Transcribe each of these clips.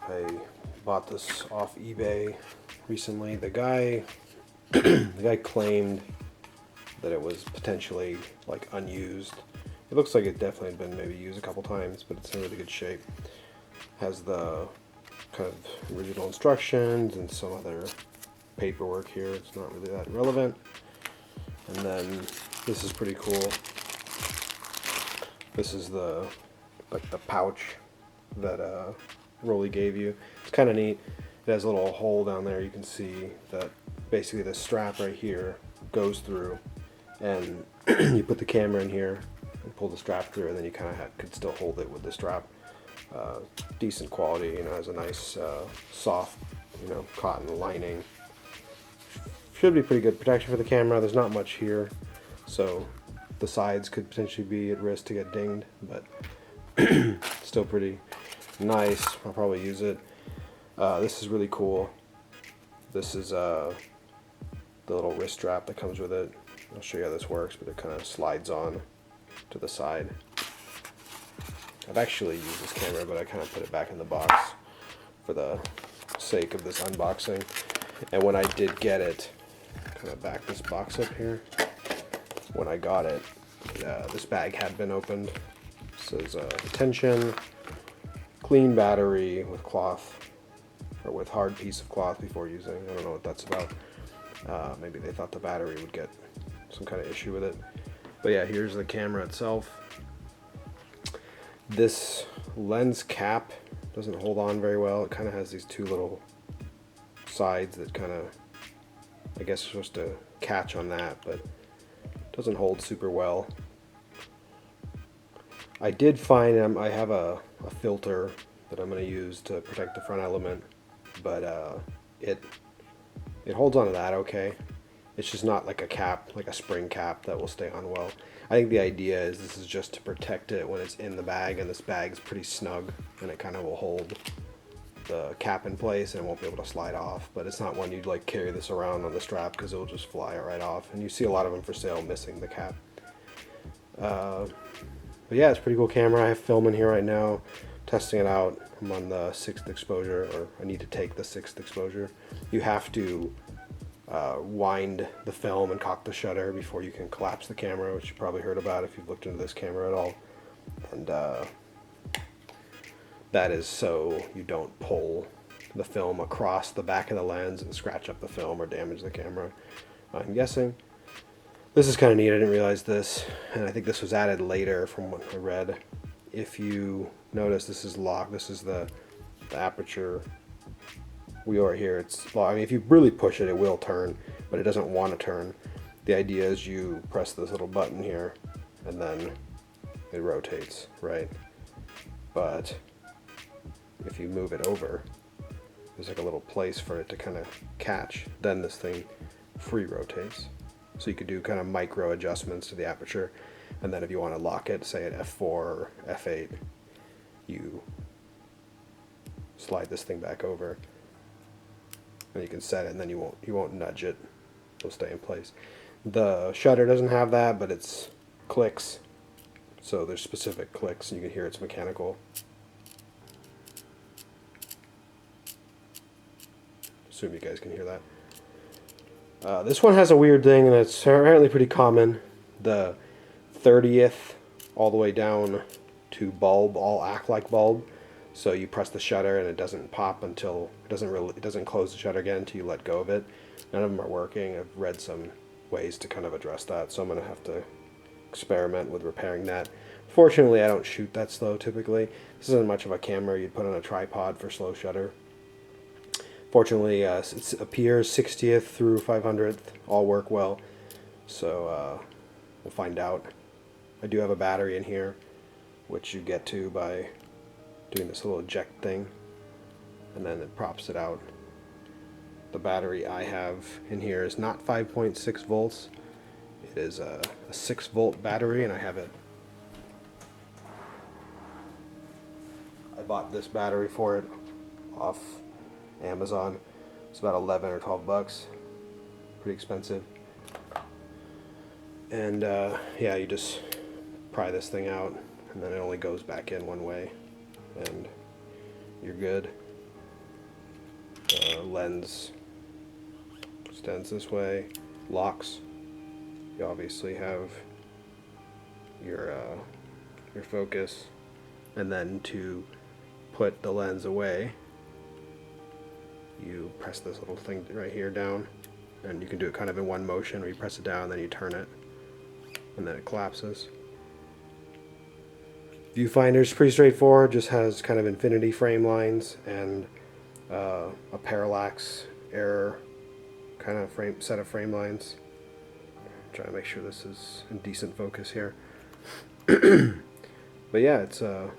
I bought this off eBay recently. The guy claimed that it was potentially like unused. It looks like it definitely had been maybe used a couple times, but it's in really good shape. Has the kind of original instructions and some other paperwork here. It's not really that relevant. And then this is pretty cool. This is the pouch that Rollei gave you. It's kind of neat. It has a little hole down there. You can see that basically the strap right here goes through, and you put the camera in here and pull the strap through, and then you kind of could still hold it with the strap. Decent quality, you know, has a nice soft, you know, cotton lining. Should be pretty good protection for the camera. There's not much here, so the sides could potentially be at risk to get dinged, but still pretty nice. I'll probably use it. This is really cool. This is the little wrist strap that comes with it. I'll show you how this works, but it kind of slides on to the side. I've actually used this camera, but I kind of put it back in the box for the sake of this unboxing. And when I did get it, kind of back this box up here. When I got it, this bag had been opened. It says attention, clean battery with cloth, or with hard piece of cloth before using. I don't know what that's about. Maybe they thought the battery would get some kind of issue with it. But yeah, here's the camera itself. This lens cap doesn't hold on very well. It kind of has these two little sides that kind of, I guess, are supposed to catch on that, but doesn't hold super well. I did find I have a filter that I'm going to use to protect the front element, but it holds on to that okay. It's just not like a cap, like a spring cap that will stay on well. I think the idea is this is just to protect it when it's in the bag, and this bag's pretty snug, and it kind of will hold the cap in place and it won't be able to slide off. But it's not one you'd like carry this around on the strap, because it'll just fly right off. And you see a lot of them for sale missing the cap. But yeah, it's a pretty cool camera. I have film in here right now, testing it out. I'm on the 6th exposure, or I need to take the 6th exposure. You have to wind the film and cock the shutter before you can collapse the camera, which you probably heard about if you've looked into this camera at all. And that is so you don't pull the film across the back of the lens and scratch up the film or damage the camera, I'm guessing. This is kind of neat. I didn't realize this, and I think this was added later from what I read. If you notice, this is locked. This is the aperture wheel right here. It's locked. I mean, if you really push it, it will turn, but it doesn't want to turn. The idea is you press this little button here, and then it rotates, right? But if you move it over, there's like a little place for it to kind of catch. Then this thing free rotates. So you could do kind of micro adjustments to the aperture, and then if you want to lock it, say at f4 or f8, you slide this thing back over, and you can set it, and then you won't nudge it. It'll stay in place. The shutter doesn't have that, but it's clicks. So there's specific clicks, and you can hear it's mechanical. Assume you guys can hear that. This one has a weird thing, and it's apparently pretty common. The 30th all the way down to bulb all act like bulb. So you press the shutter and it doesn't pop until it doesn't close the shutter again until you let go of it. None of them are working. I've read some ways to kind of address that, so I'm going to have to experiment with repairing that. Fortunately, I don't shoot that slow typically. This isn't much of a camera you'd put on a tripod for slow shutter. Fortunately, it appears 60th through 500th all work well, so we'll find out. I do have a battery in here, which you get to by doing this little eject thing, and then it props it out. The battery I have in here is not 5.6 volts. It is a 6-volt battery, and I have it. I bought this battery for it off Amazon. It's about 11 or 12 bucks. Pretty expensive. And yeah, you just pry this thing out, and then it only goes back in one way, and you're good. Lens extends this way, locks. You obviously have your focus, and then to put the lens away, you press this little thing right here down, and you can do it kind of in one motion where you press it down, then you turn it, and then it collapses. Viewfinder's pretty straightforward, just has kind of infinity frame lines and a parallax error kind of set of frame lines. I'm trying to make sure this is in decent focus here. But yeah, it's a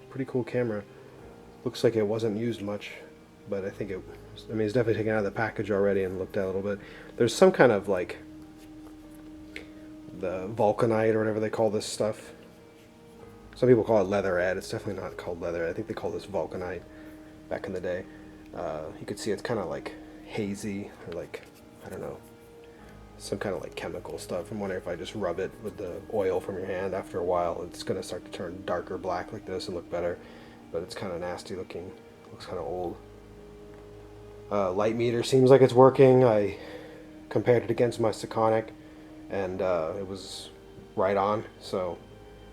pretty cool camera. Looks like it wasn't used much, but I think it's definitely taken out of the package already and looked at a little bit. There's some kind of like the vulcanite or whatever they call this stuff. Some people call it leatherette. It's definitely not called leatherette. I think they call this vulcanite back in the day. You could see it's kind of like hazy, or like, I don't know, some kind of like chemical stuff. I'm wondering if I just rub it with the oil from your hand, after a while it's going to start to turn darker black like this and look better. But it's kind of nasty looking. Looks kind of old. Light meter seems like it's working. I compared it against my Sekonic, and it was right on, so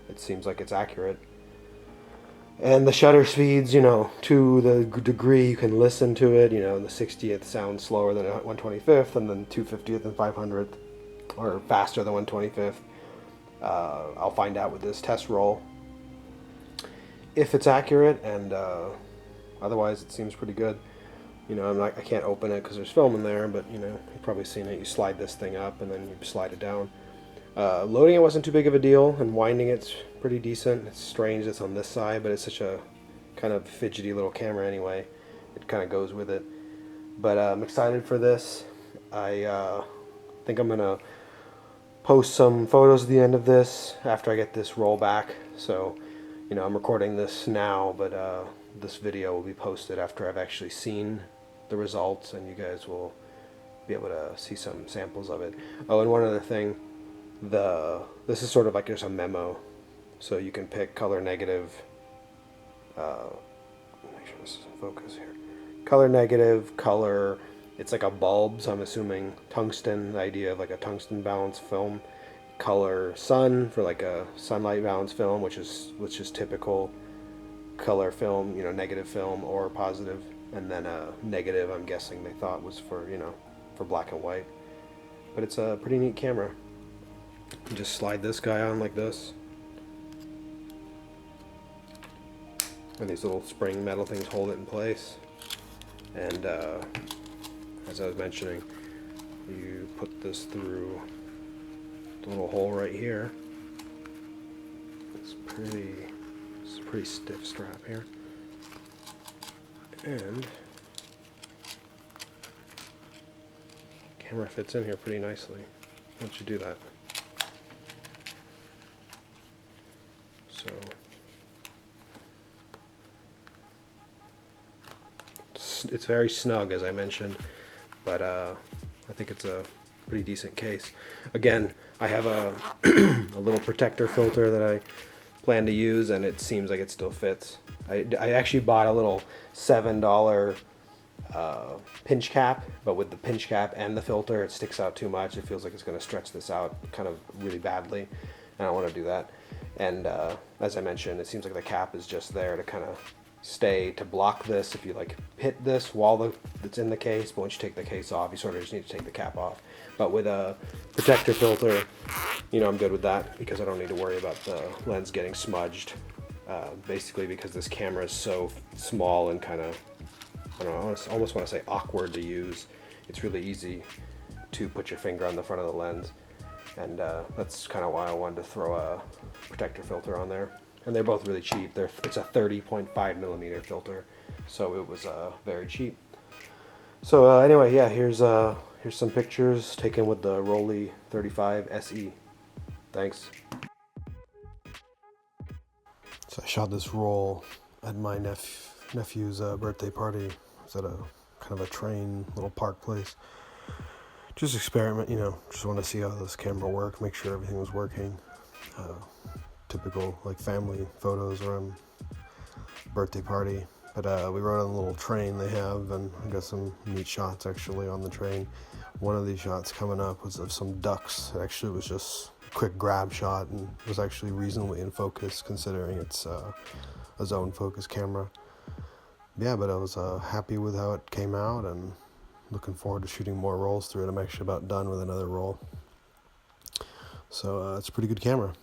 it seems like it's accurate. And the shutter speeds, to the degree you can listen to it, the 60th sounds slower than 125th, and then 250th and 500th, or faster than 125th. I'll find out with this test roll if it's accurate, and otherwise it seems pretty good. I can't open it because there's film in there, but you've probably seen it. You slide this thing up and then you slide it down. Loading it wasn't too big of a deal, and winding it's pretty decent. It's strange it's on this side, but it's such a kind of fidgety little camera anyway. It kind of goes with it. But I'm excited for this. I think I'm going to post some photos at the end of this after I get this roll back. So, I'm recording this now, but this video will be posted after I've actually seen the results, and you guys will be able to see some samples of it. Oh, and one other thing. This is sort of like just a memo, so you can pick color negative. Make sure this is in focus here. Color negative, color. It's like a bulb, so I'm assuming tungsten. The idea of like a tungsten balanced film. Color sun for like a sunlight balanced film, which is typical. Color film, negative film or positive, and then negative. I'm guessing they thought was for for black and white. But it's a pretty neat camera. You just slide this guy on like this, and these little spring metal things hold it in place. And as I was mentioning, you put this through the little hole right here. It's a pretty stiff strap here, and camera fits in here pretty nicely once you do that. So it's very snug, as I mentioned, but I think it's a pretty decent case. Again, I have a little protector filter that I plan to use, and it seems like it still fits. I actually bought a little $7 pinch cap, but with the pinch cap and the filter, it sticks out too much. It feels like it's going to stretch this out kind of really badly, and I don't want to do that. And as I mentioned, it seems like the cap is just there to kind of stay, to block this if you like hit this while it's in the case, but once you take the case off, you sort of just need to take the cap off. But with a protector filter, I'm good with that, because I don't need to worry about the lens getting smudged. Basically because this camera is so small and kind of, I don't know, I almost want to say awkward to use. It's really easy to put your finger on the front of the lens, and that's kind of why I wanted to throw a protector filter on there. And they're both really cheap. It's a 30.5 millimeter filter, so it was very cheap. So anyway, yeah, here's some pictures taken with the Rollei 35 SE. Thanks. So I shot this roll at my nephew's birthday party. It was at a kind of a train, little park place. Just experiment, just want to see how this camera worked, make sure everything was working. Typical like family photos around birthday party. But we rode on a little train they have, and I got some neat shots actually on the train. One of these shots coming up was of some ducks. It actually was just a quick grab shot and was actually reasonably in focus considering it's a zone focus camera. Yeah, but I was happy with how it came out and looking forward to shooting more rolls through it. I'm actually about done with another roll. So it's a pretty good camera.